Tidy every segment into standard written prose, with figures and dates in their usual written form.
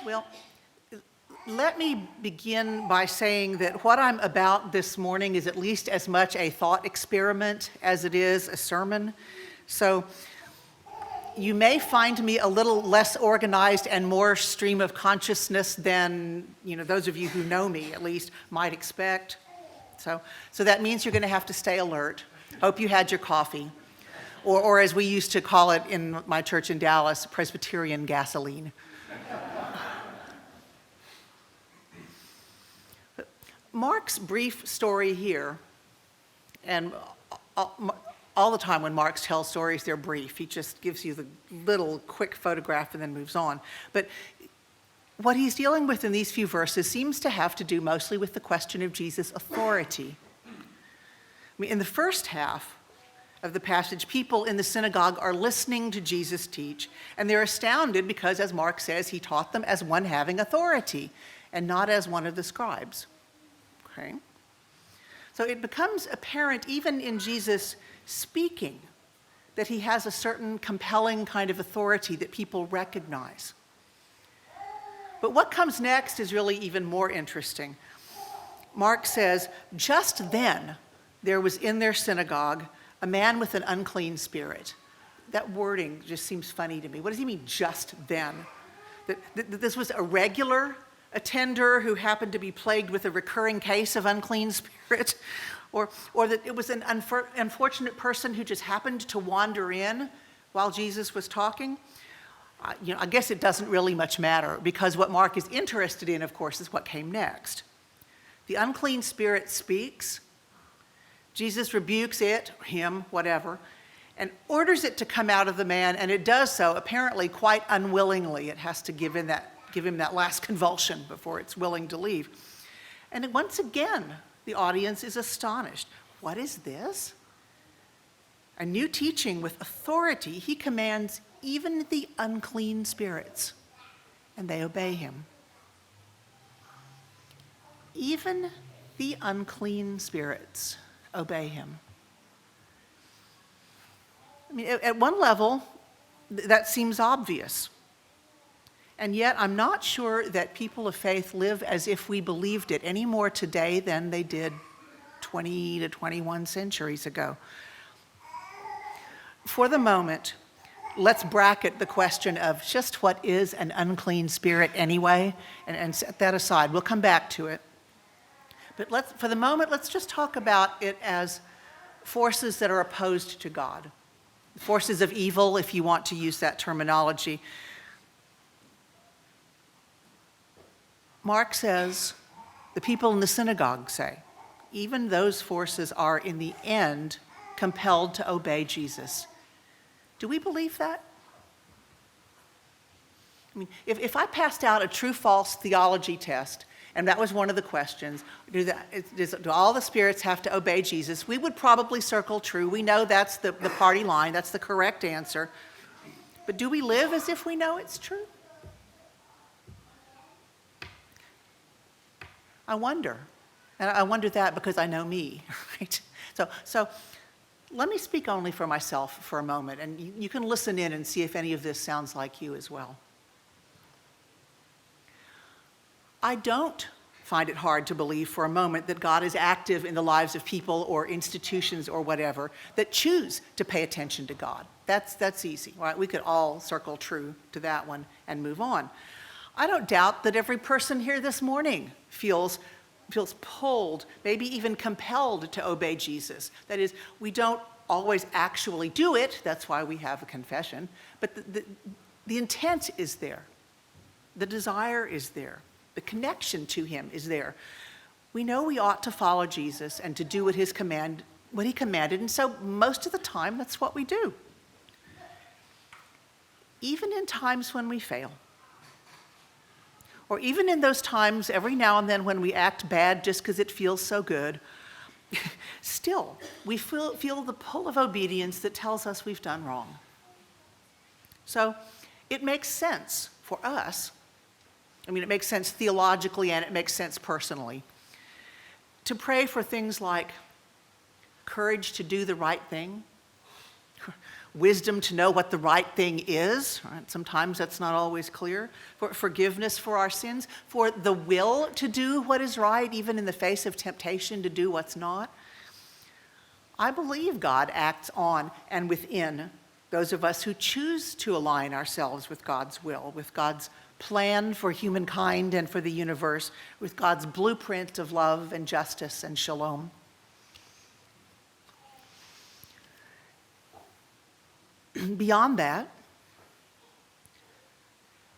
Well, let me begin by saying that what I'm about this morning is at least as much a thought experiment as it is a sermon. So you may find me a little less organized and more stream of consciousness than, those of you who know me at least might expect. So that means you're going to have to stay alert. Hope you had your coffee. Or as we used to call it in my church in Dallas, Presbyterian gasoline. Mark's brief story here, and all the time when Mark tells stories, they're brief. He just gives you the little quick photograph and then moves on. But what he's dealing with in these few verses seems to have to do mostly with the question of Jesus' authority. In the first half of the passage, people in the synagogue are listening to Jesus teach, and they're astounded because, as Mark says, he taught them as one having authority and not as one of the scribes. Okay? So it becomes apparent even in Jesus speaking that he has a certain compelling kind of authority that people recognize. But what comes next is really even more interesting. Mark says, just then there was in their synagogue a man with an unclean spirit. That wording just seems funny to me. What does he mean, just then? That this was a regular attender who happened to be plagued with a recurring case of unclean spirit, or that it was an unfortunate person who just happened to wander in while Jesus was talking. I guess it doesn't really much matter, because what Mark is interested in, of course, is what came next. The unclean spirit speaks. Jesus rebukes it, him, whatever, and orders it to come out of the man, and it does so apparently quite unwillingly. It has to give him that last convulsion before it's willing to leave. And once again, the audience is astonished. What is this? A new teaching with authority. He commands even the unclean spirits, and they obey him. Even the unclean spirits obey him. At one level, that seems obvious. And yet, I'm not sure that people of faith live as if we believed it any more today than they did 20 to 21 centuries ago. For the moment, let's bracket the question of just what is an unclean spirit anyway, and set that aside. We'll come back to it. But for the moment, let's just talk about it as forces that are opposed to God. Forces of evil, if you want to use that terminology. Mark says, the people in the synagogue say, even those forces are in the end compelled to obey Jesus. Do we believe that? If I passed out a true-false theology test, and that was one of the questions, do all the spirits have to obey Jesus? We would probably circle true. We know that's the party line. That's the correct answer. But do we live as if we know it's true? I wonder. And I wonder that because I know me, right? So let me speak only for myself for a moment, and you can listen in and see if any of this sounds like you as well. I don't find it hard to believe for a moment that God is active in the lives of people or institutions or whatever that choose to pay attention to God. That's easy, right? We could all circle true to that one and move on. I don't doubt that every person here this morning feels pulled, maybe even compelled to obey Jesus. That is, we don't always actually do it. That's why we have a confession. But the intent is there. The desire is there. The connection to him is there. We know we ought to follow Jesus and to do what he commanded, and so most of the time that's what we do. Even in times when we fail, or even in those times every now and then when we act bad just because it feels so good, still, we feel the pull of obedience that tells us we've done wrong. So it makes sense for us. It makes sense theologically and it makes sense personally to pray for things like courage to do the right thing. wisdom to know what the right thing is. Right? Sometimes that's not always clear. For forgiveness for our sins, for the will to do what is right, even in the face of temptation to do what's not. I believe God acts on and within those of us who choose to align ourselves with God's will, with God's plan for humankind and for the universe, with God's blueprint of love and justice and shalom. Beyond that,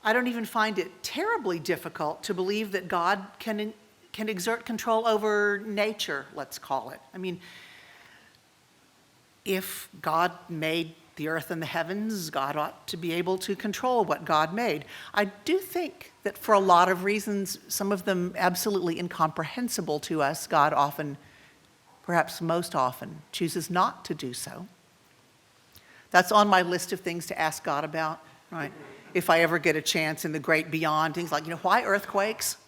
I don't even find it terribly difficult to believe that God can exert control over nature, let's call it. I mean, if God made the earth and the heavens, God ought to be able to control what God made. I do think that for a lot of reasons, some of them absolutely incomprehensible to us, God often, perhaps most often, chooses not to do so. That's on my list of things to ask God about, right? If I ever get a chance in the great beyond, things like, why earthquakes?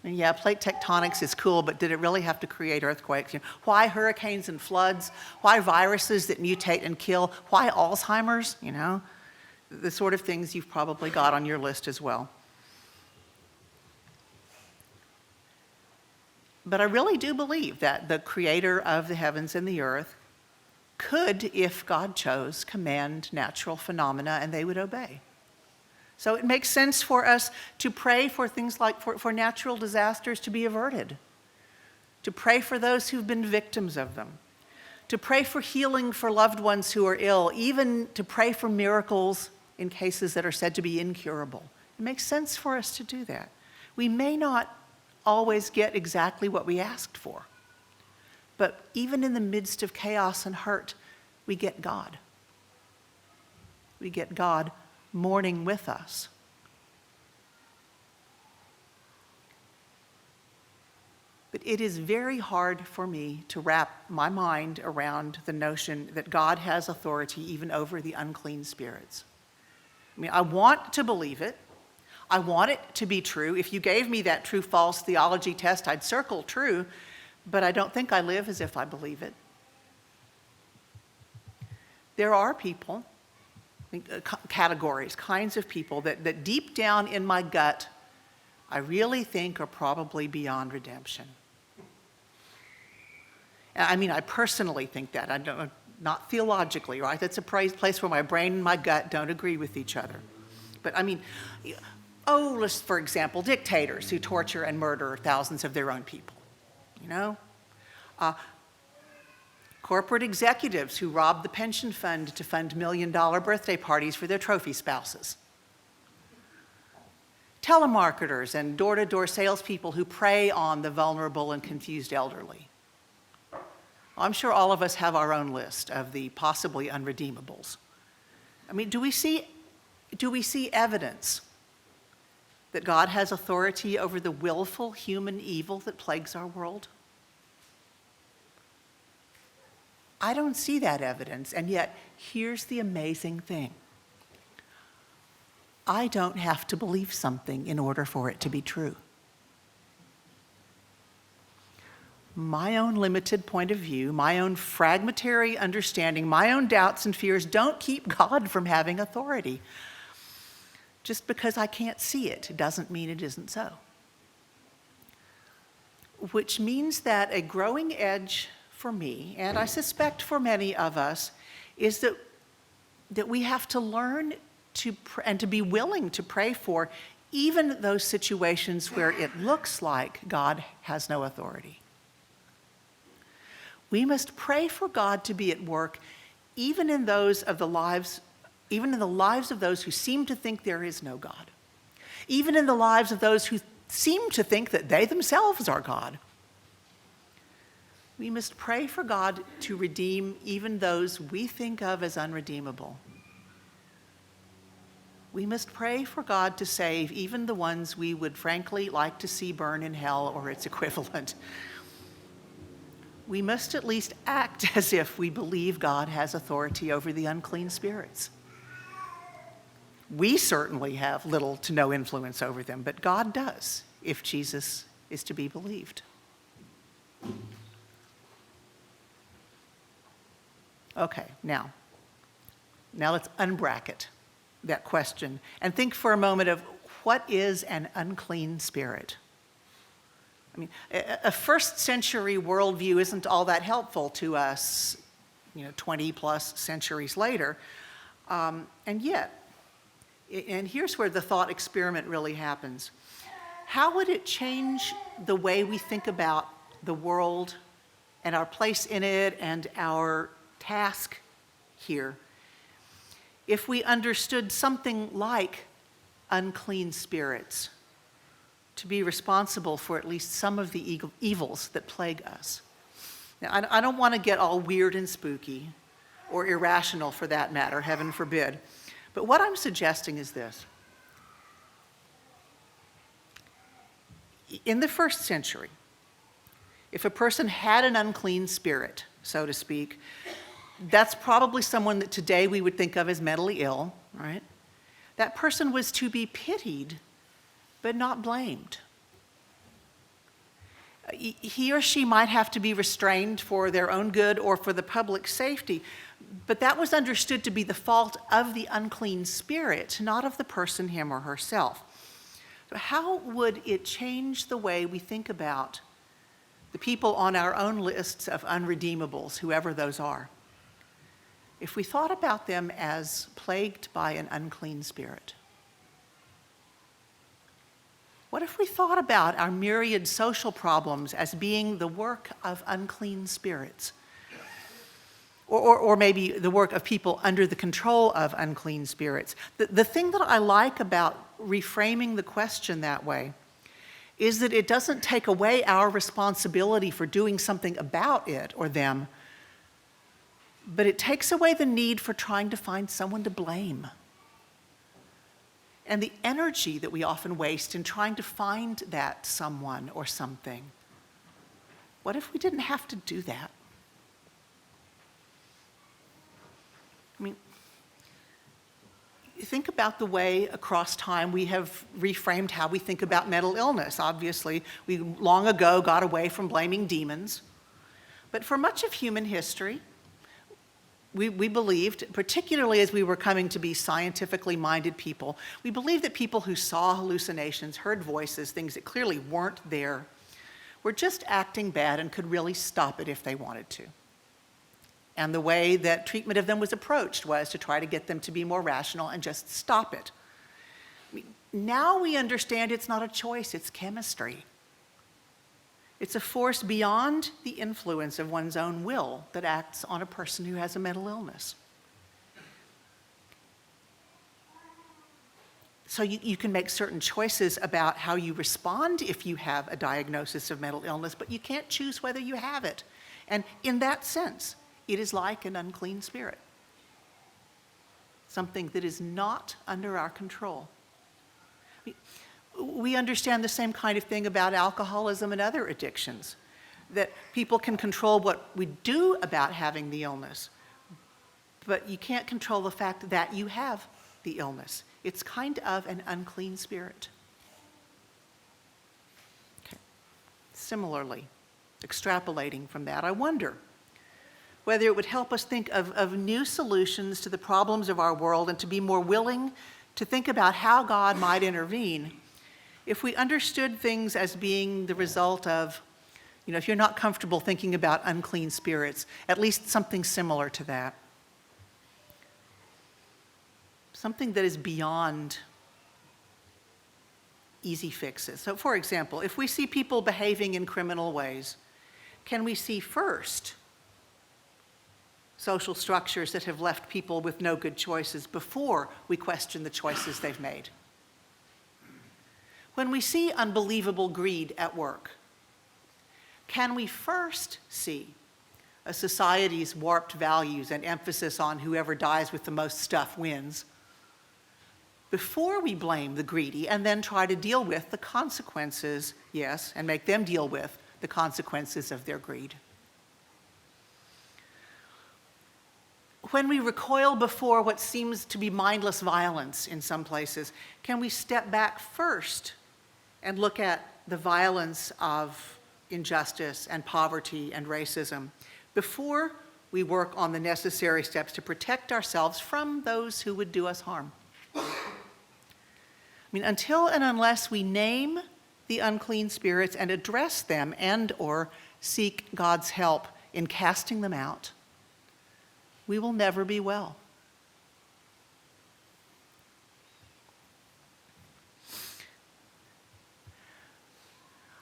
And yeah, plate tectonics is cool, but did it really have to create earthquakes? Why hurricanes and floods? Why viruses that mutate and kill? Why Alzheimer's? The sort of things you've probably got on your list as well. But I really do believe that the creator of the heavens and the earth could, if God chose, command natural phenomena and they would obey. So it makes sense for us to pray for things like for natural disasters to be averted, to pray for those who've been victims of them, to pray for healing for loved ones who are ill, even to pray for miracles in cases that are said to be incurable. It makes sense for us to do that. We may not always get exactly what we asked for, but even in the midst of chaos and hurt, we get God. We get God mourning with us. But it is very hard for me to wrap my mind around the notion that God has authority even over the unclean spirits. I mean, I want to believe it. I want it to be true. If you gave me that true-false theology test, I'd circle true, but I don't think I live as if I believe it. There are people, categories, kinds of people that deep down in my gut, I really think are probably beyond redemption. I mean, I personally think that. I don't, not theologically, right? That's a place where my brain and my gut don't agree with each other. But I mean, let's, for example, dictators who torture and murder thousands of their own people, corporate executives who rob the pension fund to fund million-dollar birthday parties for their trophy spouses. Telemarketers and door-to-door salespeople who prey on the vulnerable and confused elderly. I'm sure all of us have our own list of the possibly unredeemables. I mean, do we see evidence that God has authority over the willful human evil that plagues our world? I don't see that evidence, and yet here's the amazing thing. I don't have to believe something in order for it to be true. My own limited point of view, my own fragmentary understanding, my own doubts and fears don't keep God from having authority. Just because I can't see it doesn't mean it isn't so. Which means that a growing edge for me, and I suspect for many of us, is that we have to learn and to be willing to pray for even those situations where it looks like God has no authority. We must pray for God to be at work even in the lives of those who seem to think there is no God. Even in the lives of those who seem to think that they themselves are God. We must pray for God to redeem even those we think of as unredeemable. We must pray for God to save even the ones we would frankly like to see burn in hell or its equivalent. We must at least act as if we believe God has authority over the unclean spirits. We certainly have little to no influence over them, but God does, if Jesus is to be believed. Okay, now, Now let's unbracket that question and think for a moment of what is an unclean spirit? I mean, a first century worldview isn't all that helpful to us, 20 plus centuries later. And yet, and here's where the thought experiment really happens. How would it change the way we think about the world and our place in it and our task here if we understood something like unclean spirits to be responsible for at least some of the evils that plague us? Now, I don't want to get all weird and spooky, or irrational for that matter, heaven forbid. But what I'm suggesting is this. In the first century, if a person had an unclean spirit, so to speak, that's probably someone that today we would think of as mentally ill, right? That person was to be pitied, but not blamed. He or she might have to be restrained for their own good or for the public safety, but that was understood to be the fault of the unclean spirit, not of the person, him or herself. So how would it change the way we think about the people on our own lists of unredeemables, whoever those are, if we thought about them as plagued by an unclean spirit? What if we thought about our myriad social problems as being the work of unclean spirits? Or maybe the work of people under the control of unclean spirits. The thing that I like about reframing the question that way is that it doesn't take away our responsibility for doing something about it or them, but it takes away the need for trying to find someone to blame. And the energy that we often waste in trying to find that someone or something. What if we didn't have to do that? I mean, think about the way across time we have reframed how we think about mental illness. Obviously, we long ago got away from blaming demons. But for much of human history, we believed, particularly as we were coming to be scientifically minded people, we believed that people who saw hallucinations, heard voices, things that clearly weren't there, were just acting bad and could really stop it if they wanted to. And the way that treatment of them was approached was to try to get them to be more rational and just stop it. Now we understand it's not a choice, it's chemistry. It's a force beyond the influence of one's own will that acts on a person who has a mental illness. So you can make certain choices about how you respond if you have a diagnosis of mental illness, but you can't choose whether you have it. And in that sense, it is like an unclean spirit, something that is not under our control. We understand the same kind of thing about alcoholism and other addictions, that people can control what we do about having the illness, but you can't control the fact that you have the illness. It's kind of an unclean spirit. Okay. Similarly, extrapolating from that, I wonder whether it would help us think of new solutions to the problems of our world and to be more willing to think about how God might intervene if we understood things as being the result of, if you're not comfortable thinking about unclean spirits, at least something similar to that. Something that is beyond easy fixes. So for example, if we see people behaving in criminal ways, can we see first social structures that have left people with no good choices before we question the choices they've made? When we see unbelievable greed at work, can we first see a society's warped values and emphasis on whoever dies with the most stuff wins, before we blame the greedy and then try to deal with the consequences, yes, and make them deal with the consequences of their greed? When we recoil before what seems to be mindless violence in some places, can we step back first and look at the violence of injustice and poverty and racism before we work on the necessary steps to protect ourselves from those who would do us harm. I mean, until and unless we name the unclean spirits and address them and/or seek God's help in casting them out, we will never be well.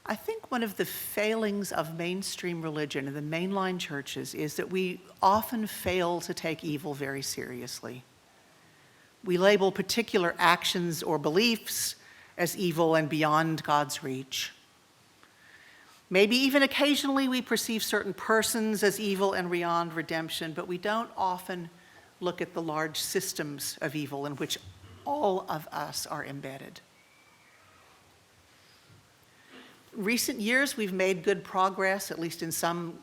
I think one of the failings of mainstream religion and the mainline churches is that we often fail to take evil very seriously. We label particular actions or beliefs as evil and beyond God's reach. Maybe even occasionally we perceive certain persons as evil and beyond redemption, but we don't often look at the large systems of evil in which all of us are embedded. Recent years, we've made good progress, at least in some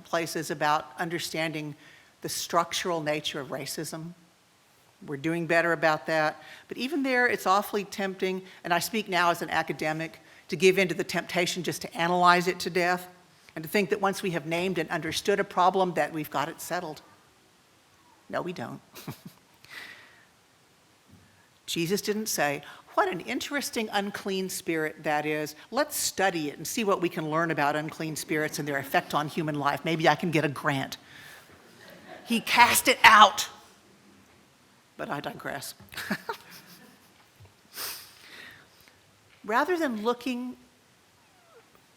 places, about understanding the structural nature of racism. We're doing better about that. But even there, it's awfully tempting, and I speak now as an academic, to give in to the temptation just to analyze it to death and to think that once we have named and understood a problem that we've got it settled. No, we don't. Jesus didn't say, "What an interesting unclean spirit that is. Let's study it and see what we can learn about unclean spirits and their effect on human life. Maybe I can get a grant." He cast it out. But I digress. Rather than looking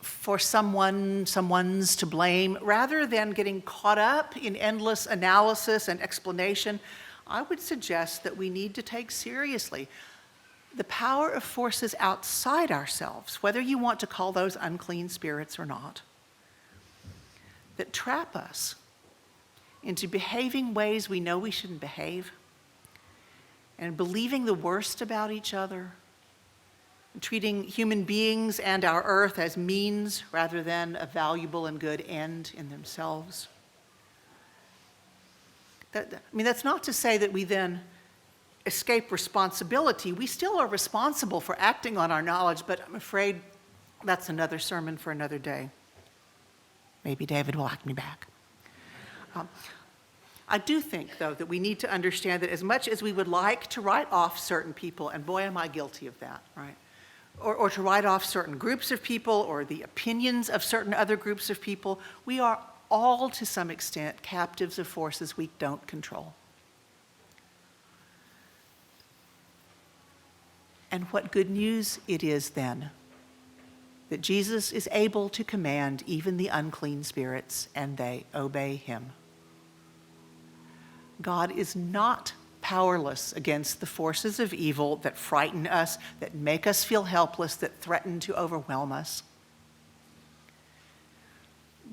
for someone's to blame, rather than getting caught up in endless analysis and explanation, I would suggest that we need to take seriously the power of forces outside ourselves, whether you want to call those unclean spirits or not, that trap us into behaving ways we know we shouldn't behave, and believing the worst about each other, and treating human beings and our earth as means rather than a valuable and good end in themselves. That's not to say that we then escape responsibility. We still are responsible for acting on our knowledge, but I'm afraid that's another sermon for another day. Maybe David will act me back. I do think, though, that we need to understand that as much as we would like to write off certain people, and boy, am I guilty of that, right? Or to write off certain groups of people or the opinions of certain other groups of people, we are all, to some extent, captives of forces we don't control. And what good news it is then that Jesus is able to command even the unclean spirits, and they obey him. God is not powerless against the forces of evil that frighten us, that make us feel helpless, that threaten to overwhelm us.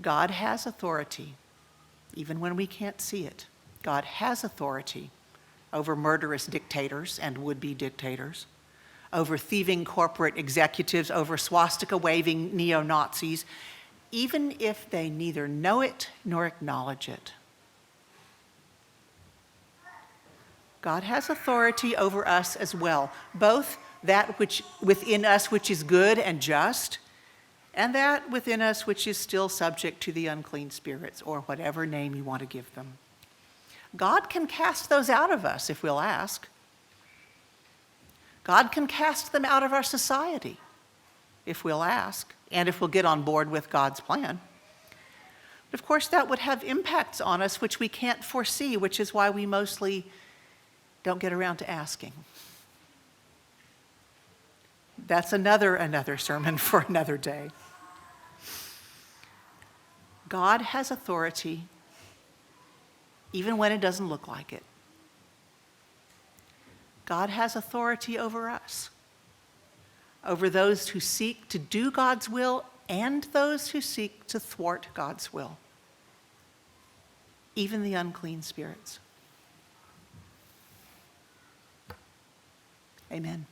God has authority, even when we can't see it. God has authority over murderous dictators and would-be dictators, over thieving corporate executives, over swastika-waving neo-Nazis, even if they neither know it nor acknowledge it. God has authority over us as well, both that which within us which is good and just, and that within us which is still subject to the unclean spirits, or whatever name you want to give them. God can cast those out of us if we'll ask. God can cast them out of our society if we'll ask, and if we'll get on board with God's plan. But of course, that would have impacts on us which we can't foresee, which is why we mostly don't get around to asking. That's another sermon for another day. God has authority even when it doesn't look like it. God has authority over us, over those who seek to do God's will and those who seek to thwart God's will, even the unclean spirits. Amen.